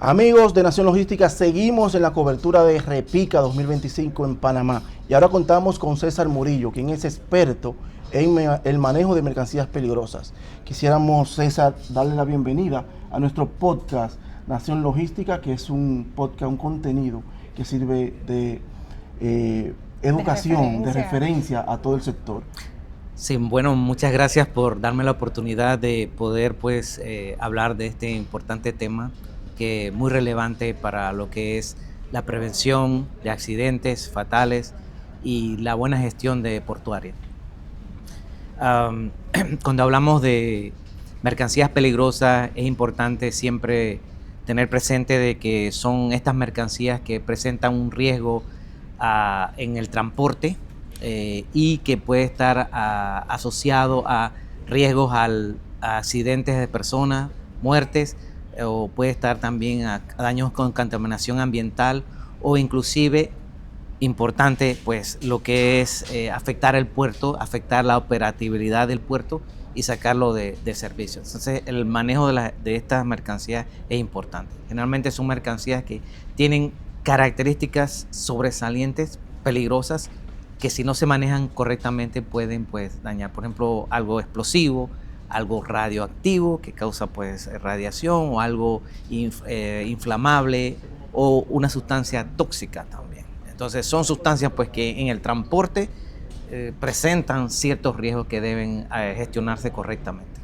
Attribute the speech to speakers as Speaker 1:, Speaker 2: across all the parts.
Speaker 1: Amigos de Nación Logística, seguimos en la cobertura de Repica 2025 en Panamá y ahora contamos con César Murillo, quien es experto en el manejo de mercancías peligrosas. Quisiéramos, César, darle la bienvenida a nuestro podcast Nación Logística, que es un podcast, un contenido que sirve de educación, de referencia a todo el sector.
Speaker 2: Sí, bueno, muchas gracias por darme la oportunidad de poder hablar de este importante tema que es muy relevante para lo que es la prevención de accidentes fatales y la buena gestión de portuaria. Cuando hablamos de mercancías peligrosas es importante siempre tener presente de que son estas mercancías que presentan un riesgo en el transporte y que puede estar asociado a riesgos a accidentes de personas, muertes, o puede estar también a daños con contaminación ambiental o inclusive importante pues lo que es afectar el puerto, afectar la operatividad del puerto y sacarlo de servicio. Entonces el manejo de estas mercancías es importante. Generalmente son mercancías que tienen características sobresalientes, peligrosas, que si no se manejan correctamente pueden pues dañar, por ejemplo, algo explosivo, algo radioactivo que causa pues radiación o algo inflamable o una sustancia tóxica también. Entonces son sustancias pues que en el transporte presentan ciertos riesgos que deben gestionarse correctamente.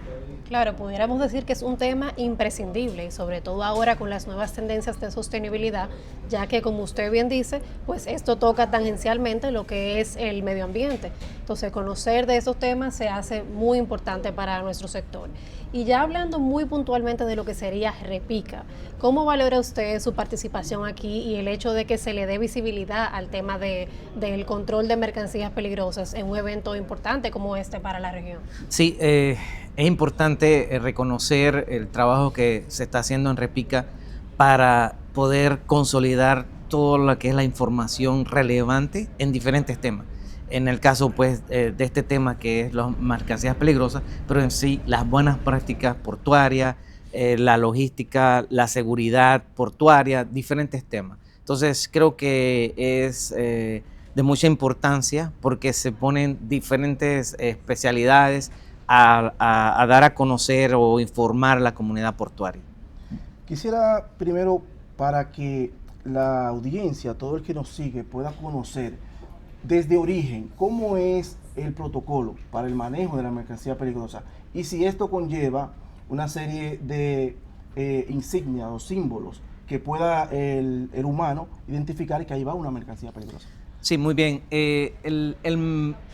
Speaker 3: Claro, pudiéramos decir que es un tema imprescindible y sobre todo ahora con las nuevas tendencias de sostenibilidad, ya que como usted bien dice, pues esto toca tangencialmente lo que es el medio ambiente. Entonces conocer de esos temas se hace muy importante para nuestro sector. Y ya hablando muy puntualmente de lo que sería Repica, ¿cómo valora usted su participación aquí y el hecho de que se le dé visibilidad al tema del control de mercancías peligrosas en un evento importante como este para la región?
Speaker 2: Sí, es importante reconocer el trabajo que se está haciendo en Repica para poder consolidar todo lo que es la información relevante en diferentes temas. En el caso pues de este tema que es las mercancías peligrosas, pero en sí las buenas prácticas portuarias, la logística, la seguridad portuaria, diferentes temas. Entonces creo que es de mucha importancia porque se ponen diferentes especialidades a dar a conocer o informar a la comunidad portuaria.
Speaker 1: Quisiera primero, para que la audiencia, todo el que nos sigue, pueda conocer desde origen cómo es el protocolo para el manejo de la mercancía peligrosa y si esto conlleva una serie de insignias o símbolos que pueda el humano identificar que ahí va una mercancía peligrosa.
Speaker 2: Sí, muy bien.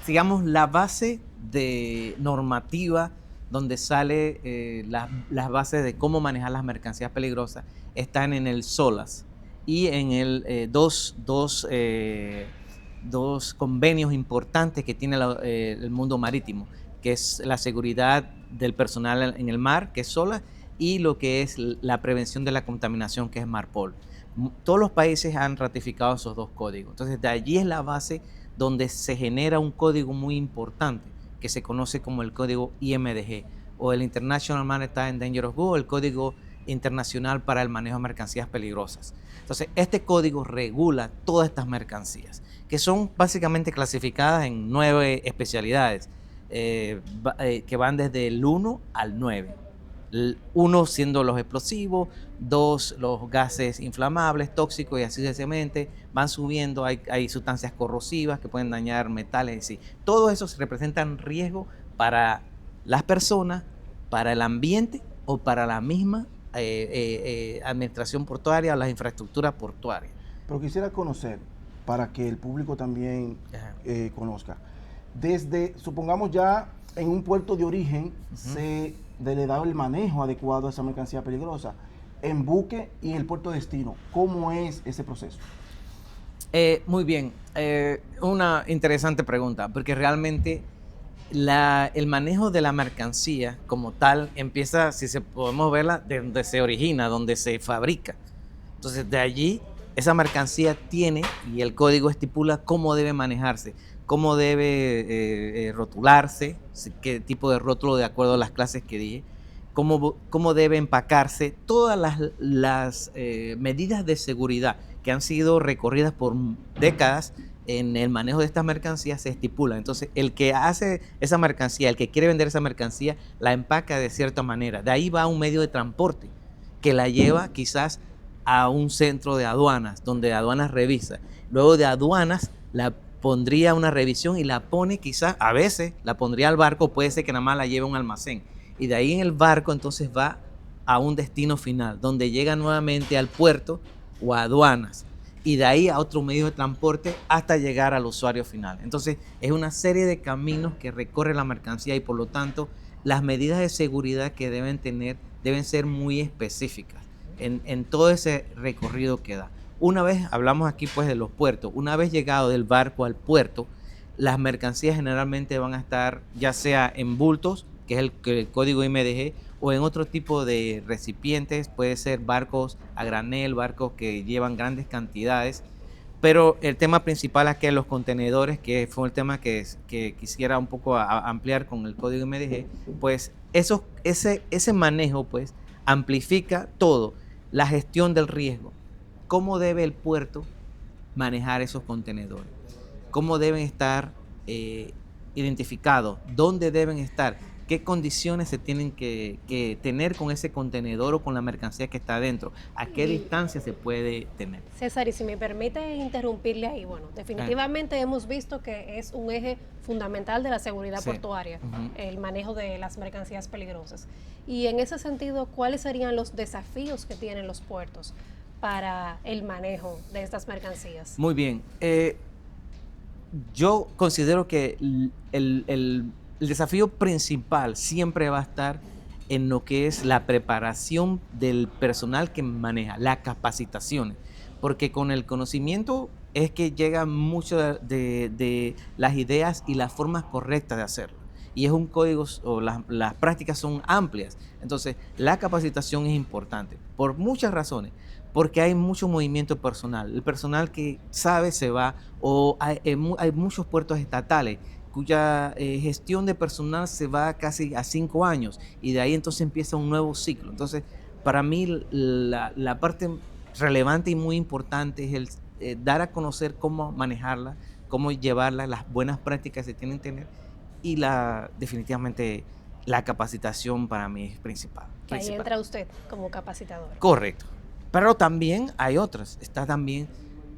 Speaker 2: Digamos, la base de normativa donde sale las bases de cómo manejar las mercancías peligrosas están en el SOLAS y en el dos convenios importantes que tiene el mundo marítimo, que es la seguridad del personal en el mar, que es SOLAS, y lo que es la prevención de la contaminación, que es MARPOL. Todos los países han ratificado esos dos códigos. Entonces, de allí es la base donde se genera un código muy importante que se conoce como el código IMDG o el International Maritime Dangerous Goods, o el código internacional para el manejo de mercancías peligrosas. Entonces, este código regula todas estas mercancías, que son básicamente clasificadas en 9 especialidades, que van desde el 1 al 9. 1 siendo los explosivos, 2 los gases inflamables, tóxicos y así sucesivamente, van subiendo, hay sustancias corrosivas que pueden dañar metales, y sí. Todo eso representan riesgo para las personas, para el ambiente o para la misma administración portuaria o las infraestructuras portuarias.
Speaker 1: Pero quisiera conocer, para que el público también conozca, desde, supongamos ya en un puerto de origen, se le da el manejo adecuado a esa mercancía peligrosa, en buque y en el puerto de destino, ¿cómo es ese proceso?
Speaker 2: Muy bien, una interesante pregunta, porque realmente el manejo de la mercancía como tal empieza, si podemos verla, de donde se origina, donde se fabrica. Entonces de allí esa mercancía tiene, y el código estipula cómo debe manejarse, cómo debe rotularse, qué tipo de rótulo de acuerdo a las clases que dije, cómo debe empacarse, todas las medidas de seguridad que han sido recorridas por décadas en el manejo de estas mercancías se estipulan. Entonces, el que hace esa mercancía, el que quiere vender esa mercancía, la empaca de cierta manera. De ahí va un medio de transporte que la lleva quizás a un centro de aduanas, donde aduanas revisa. Luego de aduanas la pondría una revisión y la pone quizás, a veces la pondría al barco, puede ser que nada más la lleve a un almacén. Y de ahí en el barco entonces va a un destino final, donde llega nuevamente al puerto o a aduanas. Y de ahí a otro medio de transporte hasta llegar al usuario final. Entonces es una serie de caminos que recorre la mercancía y por lo tanto las medidas de seguridad que deben tener deben ser muy específicas en todo ese recorrido que da. Una vez, hablamos aquí pues de los puertos, una vez llegado del barco al puerto, las mercancías generalmente van a estar ya sea en bultos, que es el código IMDG, o en otro tipo de recipientes, puede ser barcos a granel, barcos que llevan grandes cantidades, pero el tema principal aquí es los contenedores, que fue el tema que quisiera un poco ampliar con el código IMDG, pues ese manejo pues amplifica todo, la gestión del riesgo, cómo debe el puerto manejar esos contenedores, cómo deben estar identificados, dónde deben estar, qué condiciones se tienen que tener con ese contenedor o con la mercancía que está adentro, a qué distancia se puede tener.
Speaker 3: César, y si me permite interrumpirle ahí, bueno, definitivamente hemos visto que es un eje fundamental de la seguridad portuaria, el manejo de las mercancías peligrosas. Y en ese sentido, ¿cuáles serían los desafíos que tienen los puertos para el manejo de estas mercancías?
Speaker 2: Muy bien. Yo considero que el desafío principal siempre va a estar en lo que es la preparación del personal que maneja, las capacitaciones, porque con el conocimiento es que llegan muchas de las ideas y las formas correctas de hacerlo. Y es un código, o las prácticas son amplias. Entonces, la capacitación es importante por muchas razones. Porque hay mucho movimiento personal. El personal que sabe se va, o hay muchos puertos estatales cuya gestión de personal se va casi a 5 años y de ahí entonces empieza un nuevo ciclo. Entonces, para mí la parte relevante y muy importante es el dar a conocer cómo manejarla, cómo llevarla, las buenas prácticas que se tienen que tener y definitivamente la capacitación para mí es principal.
Speaker 3: Que ahí entra usted como capacitador.
Speaker 2: Correcto. Pero también hay otras. Está también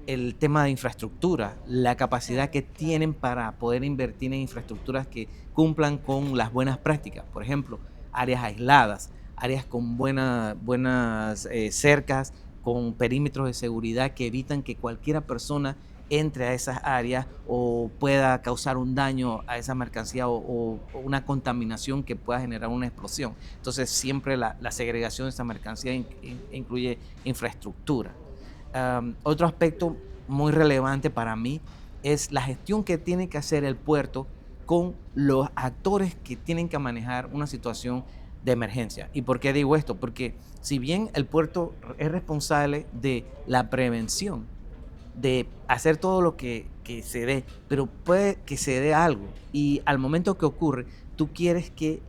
Speaker 2: el tema de infraestructura, la capacidad que tienen para poder invertir en infraestructuras que cumplan con las buenas prácticas. Por ejemplo, áreas aisladas, áreas con buenas cercas, con perímetros de seguridad que evitan que cualquiera persona entre a esas áreas o pueda causar un daño a esa mercancía o una contaminación que pueda generar una explosión. Entonces siempre la segregación de esa mercancía incluye infraestructura. Otro aspecto muy relevante para mí es la gestión que tiene que hacer el puerto con los actores que tienen que manejar una situación de emergencia. ¿Y por qué digo esto? Porque si bien el puerto es responsable de la prevención, de hacer todo lo que se dé, pero puede que se dé algo y al momento que ocurre, tú quieres que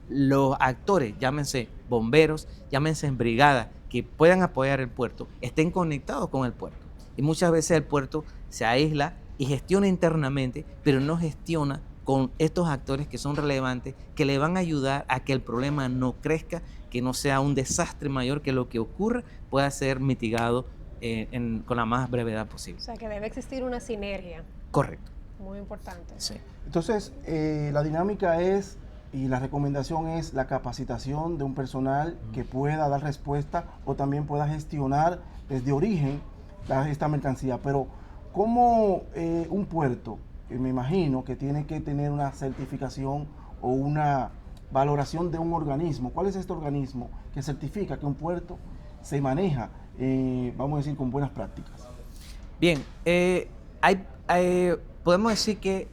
Speaker 2: los actores, llámense bomberos, llámense brigadas, que puedan apoyar el puerto, estén conectados con el puerto. Y muchas veces el puerto se aísla y gestiona internamente, pero no gestiona con estos actores que son relevantes, que le van a ayudar a que el problema no crezca, que no sea un desastre mayor, que lo que ocurra pueda ser mitigado con la más brevedad posible.
Speaker 3: O sea, que debe existir una sinergia.
Speaker 2: Correcto.
Speaker 3: Muy importante.
Speaker 2: Sí.
Speaker 1: Entonces, la dinámica es, y la recomendación es la capacitación de un personal que pueda dar respuesta o también pueda gestionar desde origen esta mercancía. Pero, ¿cómo un puerto, me imagino que tiene que tener una certificación o una valoración de un organismo? ¿Cuál es este organismo que certifica que un puerto se maneja, vamos a decir, con buenas prácticas?
Speaker 2: Bien, podemos decir que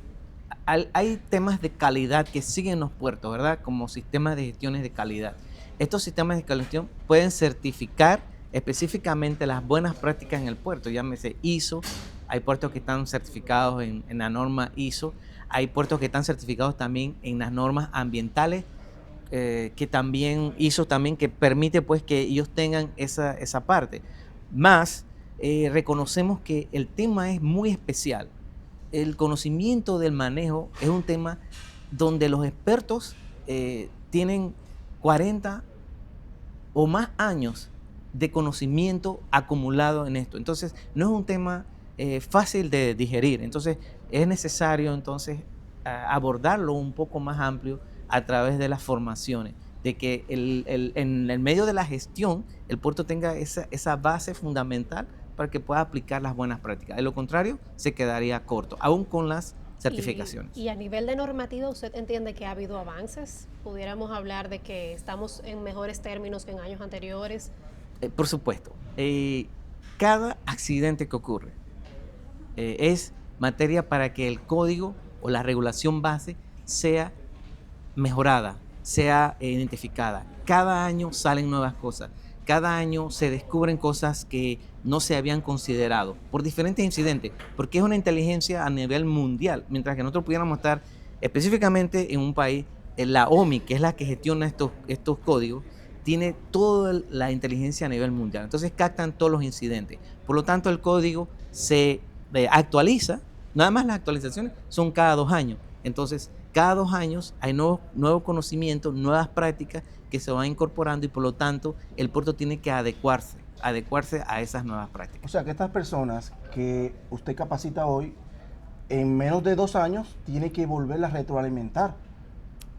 Speaker 2: hay temas de calidad que siguen los puertos, ¿verdad? Como sistemas de gestiones de calidad. Estos sistemas de gestión pueden certificar específicamente las buenas prácticas en el puerto, llámese ISO, hay puertos que están certificados en la norma ISO, hay puertos que están certificados también en las normas ambientales que también hizo también que permite pues que ellos tengan esa parte. Más, reconocemos que el tema es muy especial. El conocimiento del manejo es un tema donde los expertos tienen 40 o más años de conocimiento acumulado en esto. Entonces, no es un tema fácil de digerir. Entonces, es necesario entonces abordarlo un poco más amplio a través de las formaciones, de que en el medio de la gestión el puerto tenga esa base fundamental para que pueda aplicar las buenas prácticas. De lo contrario, se quedaría corto, aún con las certificaciones.
Speaker 3: Y a nivel de normativa, ¿usted entiende que ha habido avances? ¿Pudiéramos hablar de que estamos en mejores términos que en años anteriores?
Speaker 2: Por supuesto. Cada accidente que ocurre es materia para que el código o la regulación base sea mejorada, sea identificada. Cada año salen nuevas cosas. Cada año se descubren cosas que no se habían considerado por diferentes incidentes, porque es una inteligencia a nivel mundial, mientras que nosotros pudiéramos estar específicamente en un país, en la OMI, que es la que gestiona estos códigos, tiene toda la inteligencia a nivel mundial. Entonces captan todos los incidentes. Por lo tanto, el código se actualiza. Nada más las actualizaciones son cada 2 años. Entonces, cada 2 años hay nuevo conocimiento, nuevas prácticas que se van incorporando y por lo tanto el puerto tiene que adecuarse a esas nuevas prácticas.
Speaker 1: O sea, que estas personas que usted capacita hoy, en menos de 2 años, tiene que volverlas a retroalimentar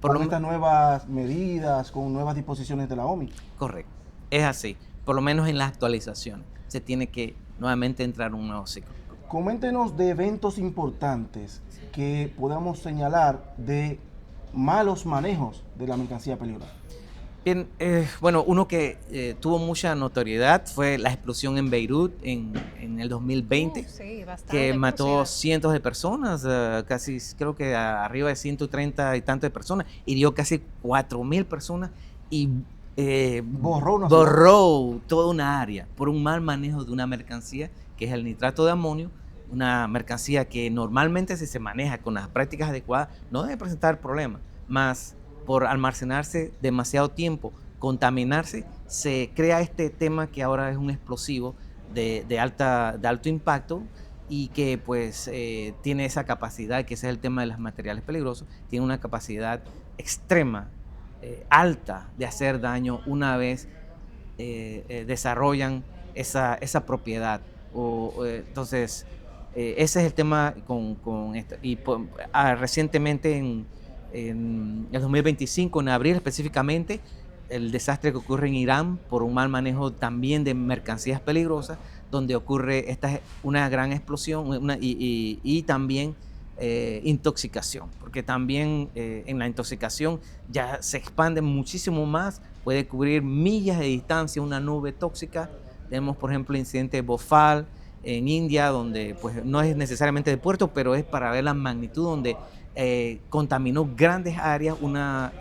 Speaker 1: con estas nuevas medidas, con nuevas disposiciones de la OMI.
Speaker 2: Correcto, es así. Por lo menos en las actualizaciones se tiene que nuevamente entrar un nuevo ciclo.
Speaker 1: Coméntenos de eventos importantes que podamos señalar de malos manejos de la mercancía peligrosa.
Speaker 2: Bien, bueno, uno que tuvo mucha notoriedad fue la explosión en Beirut en el 2020,
Speaker 3: sí, bastante
Speaker 2: que mató
Speaker 3: conocida.
Speaker 2: cientos de personas, casi creo que arriba de 130 y tantas de personas, hirió casi 4.000 personas y borró toda una área por un mal manejo de una mercancía que es el nitrato de amonio, una mercancía que normalmente si se maneja con las prácticas adecuadas no debe presentar problemas, más por almacenarse demasiado tiempo, contaminarse, se crea este tema que ahora es un explosivo de alto impacto y que pues tiene esa capacidad, que ese es el tema de los materiales peligrosos, tiene una capacidad extrema, alta de hacer daño una vez desarrollan esa propiedad. Entonces, ese es el tema con esto. Y recientemente en el 2025, en abril específicamente, el desastre que ocurre en Irán por un mal manejo también de mercancías peligrosas, donde ocurre una gran explosión y también intoxicación, porque también en la intoxicación ya se expande muchísimo más, puede cubrir millas de distancia una nube tóxica. Tenemos, por ejemplo, el incidente de Bhopal en India, donde pues no es necesariamente de puerto, pero es para ver la magnitud, donde contaminó grandes áreas, una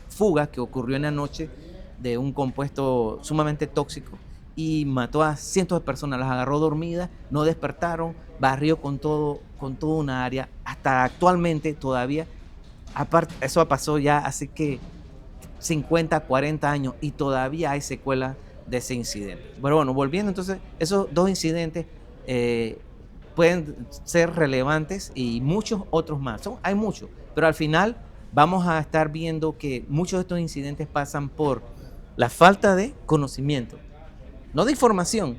Speaker 2: fuga que ocurrió en la noche de un compuesto sumamente tóxico y mató a cientos de personas, las agarró dormidas, no despertaron, barrió con toda una área. Hasta actualmente todavía, aparte, eso pasó ya hace que 50, 40 años y todavía hay secuelas de ese incidente. Pero bueno, volviendo entonces, esos 2 incidentes pueden ser relevantes y muchos otros más. Hay muchos, pero al final vamos a estar viendo que muchos de estos incidentes pasan por la falta de conocimiento, no de información,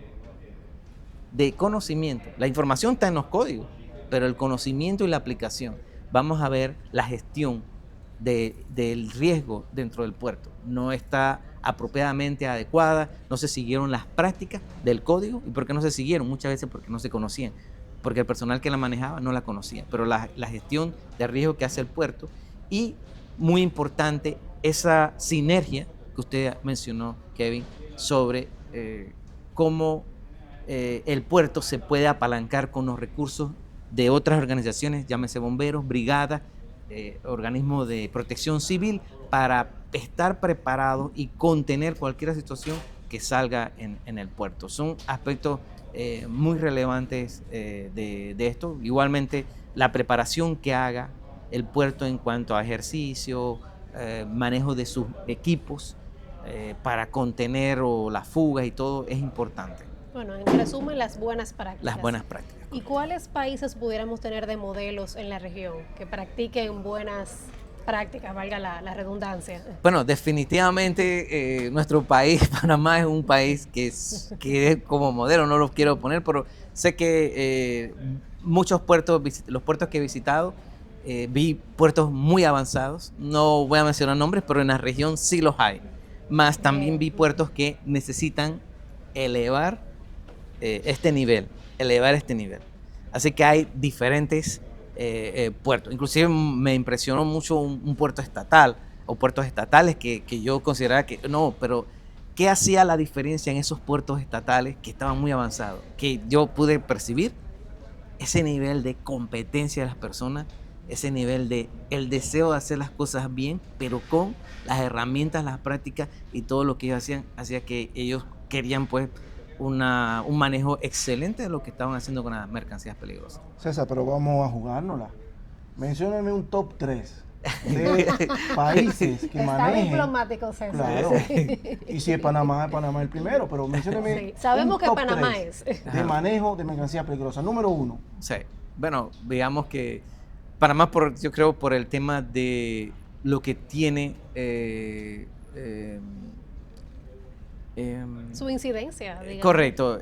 Speaker 2: de conocimiento. La información está en los códigos, pero el conocimiento y la aplicación. Vamos a ver la gestión del riesgo dentro del puerto. No está apropiadamente adecuada, no se siguieron las prácticas del código. ¿Y por qué no se siguieron? Muchas veces porque no se conocían, porque el personal que la manejaba no la conocía, pero la gestión de riesgo que hace el puerto y, muy importante, esa sinergia que usted mencionó, Kevin, sobre cómo el puerto se puede apalancar con los recursos de otras organizaciones, llámese bomberos, brigadas, organismos de protección civil, para estar preparados y contener cualquier situación que salga en el puerto. Son aspectos muy relevantes de esto. Igualmente, la preparación que haga el puerto en cuanto a ejercicio, manejo de sus equipos para contener las fugas y todo es importante.
Speaker 3: Bueno, en resumen, las buenas prácticas.
Speaker 2: Las buenas prácticas.
Speaker 3: ¿Y cuáles países pudiéramos tener de modelos en la región que practiquen buenas prácticas, valga la redundancia?
Speaker 2: Bueno, definitivamente nuestro país, Panamá, es un país que es como modelo, no lo quiero poner, pero sé que muchos puertos, los puertos que he visitado, vi puertos muy avanzados, no voy a mencionar nombres, pero en la región sí los hay. Más también vi puertos que necesitan elevar este nivel. Así que hay diferentes puertos. Inclusive me impresionó mucho un puerto estatal o puertos estatales que yo consideraba que no, pero ¿qué hacía la diferencia en esos puertos estatales que estaban muy avanzados? Que yo pude percibir ese nivel de competencia de las personas, ese nivel de el deseo de hacer las cosas bien, pero con las herramientas, las prácticas y todo lo que ellos hacían, hacía que ellos querían pues un manejo excelente de lo que estaban haciendo con las mercancías peligrosas.
Speaker 1: César, pero vamos a jugárnosla. Mencióname un top 3 de países que
Speaker 3: Está
Speaker 1: manejen.
Speaker 3: diplomático, César.
Speaker 1: Claro. Y si es Panamá el primero, pero mencióname.
Speaker 3: Sí, sabemos
Speaker 1: un
Speaker 3: que
Speaker 1: top
Speaker 3: Panamá
Speaker 1: 3
Speaker 3: es.
Speaker 1: de manejo de mercancías peligrosas. Número 1.
Speaker 2: Sí, bueno, digamos que Panamá, yo creo, por el tema de lo que tiene
Speaker 3: Su incidencia, digamos.
Speaker 2: correcto,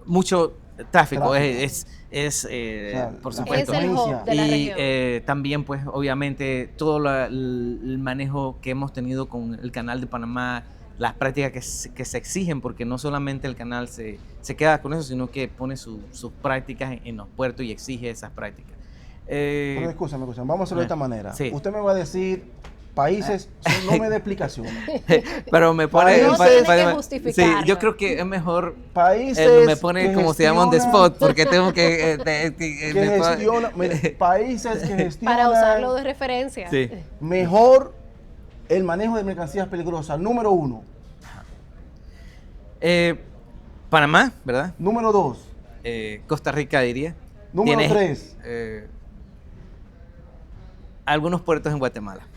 Speaker 2: mucho tráfico es por supuesto.
Speaker 3: Es el hub de la
Speaker 2: Y
Speaker 3: región.
Speaker 2: también pues obviamente todo el manejo que hemos tenido con el canal de Panamá, las prácticas que se exigen, porque no solamente el canal se queda con eso, sino que pone sus prácticas en los puertos y exige esas prácticas.
Speaker 1: Pero escúchame, vamos a hacerlo de esta manera.
Speaker 2: Sí.
Speaker 1: Usted me va a decir países, no me dé explicaciones.
Speaker 2: Pero me pone...
Speaker 1: No tiene
Speaker 3: que
Speaker 2: sí,
Speaker 3: justificarlo.
Speaker 2: yo creo que es mejor...
Speaker 1: Países
Speaker 2: me pone
Speaker 1: que
Speaker 2: como se llama on the
Speaker 1: gestionan-
Speaker 2: spot, porque tengo que...
Speaker 1: países que gestionan
Speaker 3: Para usarlo de referencia.
Speaker 2: Sí.
Speaker 1: mejor el manejo de mercancías peligrosas. Número 1.
Speaker 2: Panamá, ¿verdad?
Speaker 1: Número 2.
Speaker 2: Costa Rica diría.
Speaker 1: Número
Speaker 2: Tiene,
Speaker 1: 3.
Speaker 2: algunos puertos en Guatemala.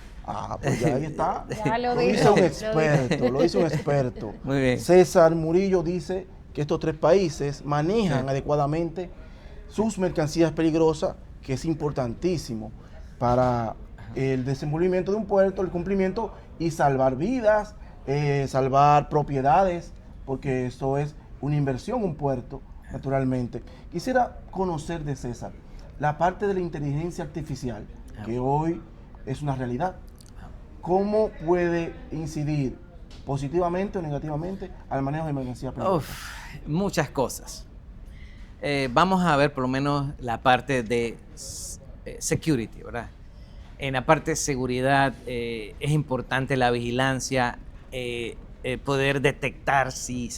Speaker 1: Pues ya ahí está.
Speaker 3: Ya lo
Speaker 1: Lo
Speaker 3: dijo,
Speaker 1: hizo un
Speaker 3: lo
Speaker 1: experto, lo hizo un experto.
Speaker 2: Muy bien.
Speaker 1: César Murillo dice que estos 3 países manejan adecuadamente sus mercancías peligrosas, que es importantísimo para el desenvolvimiento de un puerto, el cumplimiento y salvar vidas, salvar propiedades, porque eso es una inversión, un puerto, naturalmente. Quisiera conocer de César la parte de la inteligencia artificial, que hoy es una realidad. ¿Cómo puede incidir positivamente o negativamente al manejo de mercancías peligrosas?
Speaker 2: Muchas cosas. Vamos a ver por lo menos la parte de security, ¿verdad? En la parte de seguridad es importante la vigilancia, poder detectar si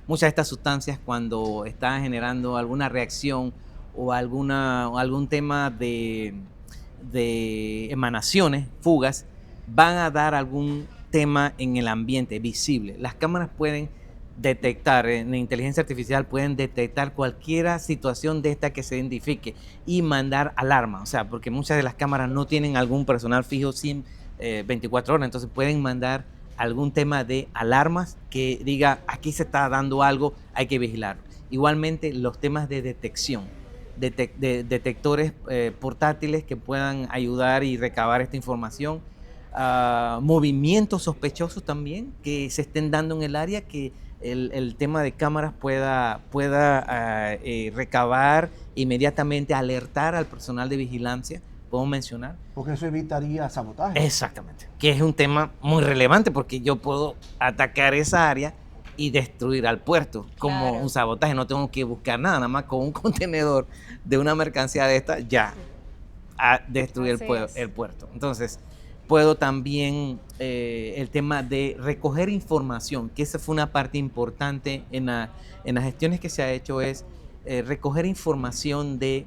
Speaker 2: muchas de estas sustancias cuando están generando alguna reacción o algún tema de emanaciones, fugas, van a dar algún tema en el ambiente visible. Las cámaras pueden detectar, en la inteligencia artificial pueden detectar cualquier situación de esta que se identifique y mandar alarma, o sea, porque muchas de las cámaras no tienen algún personal fijo 24 horas, entonces pueden mandar algún tema de alarmas que diga aquí se está dando algo, hay que vigilarlo. Igualmente los temas de detección, detectores portátiles que puedan ayudar y recabar esta información, movimientos sospechosos también que se estén dando en el área, que el tema de cámaras pueda recabar inmediatamente, alertar al personal de vigilancia, podemos mencionar.
Speaker 1: Porque eso evitaría sabotaje.
Speaker 2: Exactamente, que es un tema muy relevante porque yo puedo atacar esa área y destruir al puerto como
Speaker 3: Claro.
Speaker 2: un sabotaje, no tengo que buscar nada más con un contenedor de una mercancía de esta ya a destruir
Speaker 3: Así es.
Speaker 2: el puerto. Entonces puedo también el tema de recoger información, que esa fue una parte importante en las gestiones que se ha hecho, es recoger información de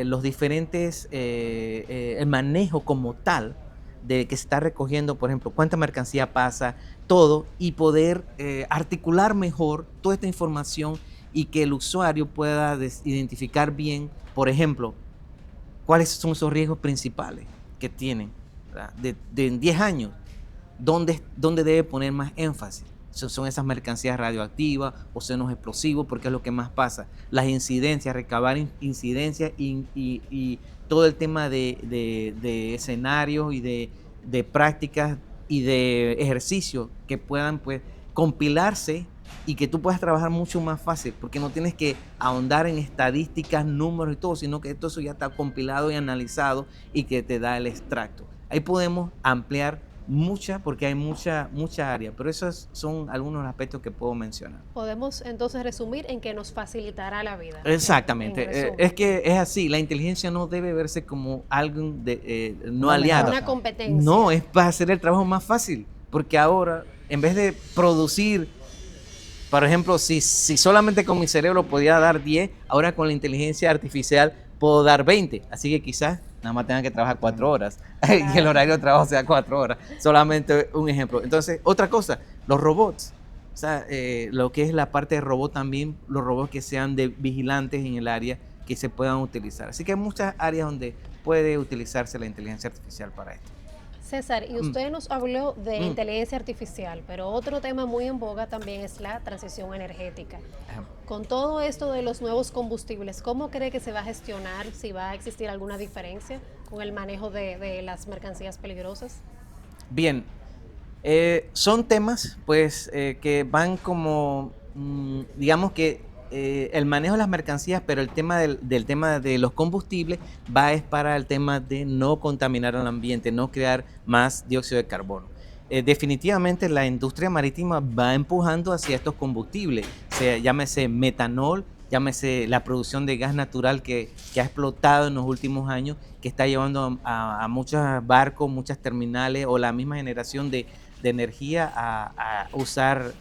Speaker 2: los diferentes, el manejo como tal de que se está recogiendo, por ejemplo, cuánta mercancía pasa, todo, y poder articular mejor toda esta información y que el usuario pueda identificar bien, por ejemplo, cuáles son esos riesgos principales que tienen, ¿verdad? De en 10 años, ¿dónde debe poner más énfasis? Son esas mercancías radioactivas, océanos explosivos, porque es lo que más pasa. Las incidencias, recabar incidencias y todo el tema de escenarios y de prácticas y de ejercicios que puedan pues compilarse y que tú puedas trabajar mucho más fácil, porque no tienes que ahondar en estadísticas, números y todo, sino que todo eso ya está compilado y analizado y que te da el extracto. Ahí podemos ampliar porque hay mucha área, pero esos son algunos aspectos que puedo mencionar.
Speaker 3: Podemos entonces resumir en que nos facilitará la vida.
Speaker 2: Exactamente, es que es así, la inteligencia no debe verse como algo no aliado.
Speaker 3: Una competencia.
Speaker 2: No, es para hacer el trabajo más fácil, porque ahora, en vez de producir, por ejemplo, si solamente con mi cerebro podía dar 10, ahora con la inteligencia artificial puedo dar 20, así que quizás nada más tengan que trabajar 4 horas y el horario de trabajo sea 4 horas, solamente un ejemplo. Entonces, otra cosa, los robots, o sea, lo que es la parte de robot también, los robots que sean de vigilantes en el área que se puedan utilizar. Así que hay muchas áreas donde puede utilizarse la inteligencia artificial para esto.
Speaker 3: César, y usted nos habló de inteligencia artificial, pero otro tema muy en boga también es la transición energética. Con todo esto de los nuevos combustibles, ¿cómo cree que se va a gestionar? ¿Si va a existir alguna diferencia con el manejo de las mercancías peligrosas?
Speaker 2: Bien, son temas pues que van como, digamos que el manejo de las mercancías, pero el tema del tema de los combustibles es para el tema de no contaminar al ambiente, no crear más dióxido de carbono. Definitivamente la industria marítima va empujando hacia estos combustibles, llámese metanol, llámese la producción de gas natural que ha explotado en los últimos años, que está llevando a muchos barcos, muchas terminales o la misma generación de energía a usar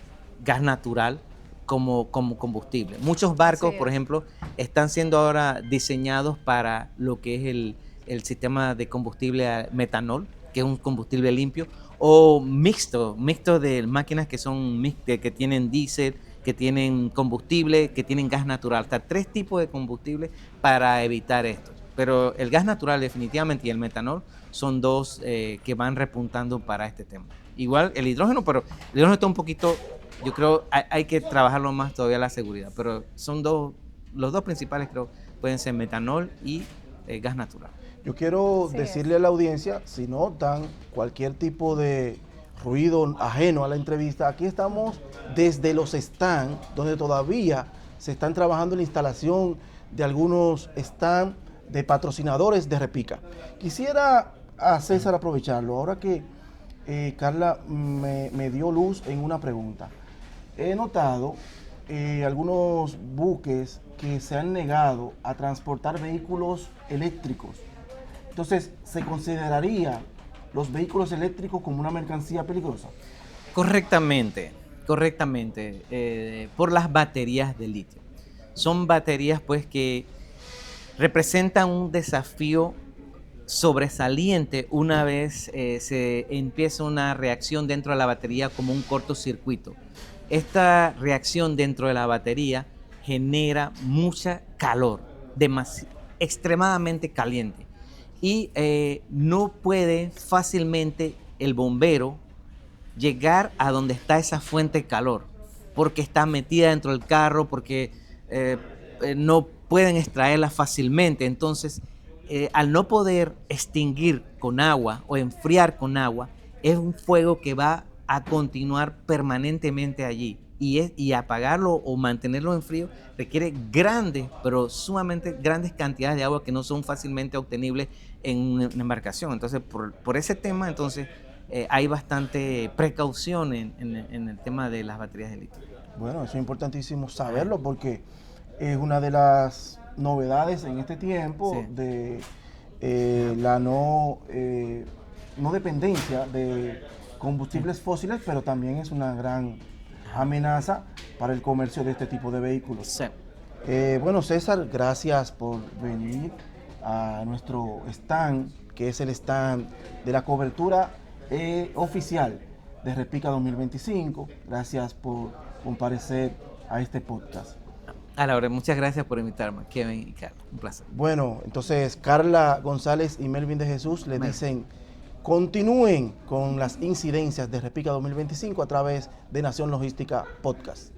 Speaker 2: gas natural como combustible. Muchos barcos, por ejemplo, están siendo ahora diseñados para lo que es el sistema de combustible metanol, que es un combustible limpio, o mixto de máquinas que son que tienen diésel, que tienen combustible, que tienen gas natural, hasta 3 tipos de combustible para evitar esto. Pero el gas natural definitivamente y el metanol son 2 que van repuntando para este tema. Igual el hidrógeno, pero el hidrógeno está un poquito, yo creo, hay que trabajarlo más todavía la seguridad, pero son los 2 principales creo pueden ser metanol y gas natural.
Speaker 1: Yo quiero decirle a la audiencia, si notan cualquier tipo de ruido ajeno a la entrevista, aquí estamos desde los stands donde todavía se están trabajando en la instalación de algunos stands de patrocinadores de Repica. Quisiera a César aprovecharlo, ahora que Carla me dio luz en una pregunta. He notado algunos buques que se han negado a transportar vehículos eléctricos. Entonces, ¿se consideraría los vehículos eléctricos como una mercancía peligrosa?
Speaker 2: Correctamente, por las baterías de litio. Son baterías pues que representan un desafío sobresaliente una vez se empieza una reacción dentro de la batería como un cortocircuito. Esta reacción dentro de la batería genera mucha calor, extremadamente caliente, y no puede fácilmente el bombero llegar a donde está esa fuente de calor, porque está metida dentro del carro, porque no pueden extraerla fácilmente. Entonces, al no poder extinguir con agua o enfriar con agua, es un fuego que va a continuar permanentemente allí. Y apagarlo o mantenerlo en frío requiere pero sumamente grandes cantidades de agua que no son fácilmente obtenibles en una embarcación. Entonces, por ese tema, entonces hay bastante precaución en el tema de las baterías de litio.
Speaker 1: Bueno, eso es importantísimo saberlo porque es una de las novedades en este tiempo de la no dependencia de combustibles fósiles, pero también es una gran amenaza para el comercio de este tipo de vehículos.
Speaker 2: Sí.
Speaker 1: Bueno, César, gracias por venir a nuestro stand, que es el stand de la cobertura oficial de Repica 2025. Gracias por comparecer a este podcast.
Speaker 2: A la hora, muchas gracias por invitarme, Kevin y Carla. Un placer.
Speaker 1: Bueno, entonces Carla González y Melvin de Jesús le
Speaker 2: Melvin.
Speaker 1: dicen, continúen con las incidencias de Repica 2025 a través de Nación Logística Podcast.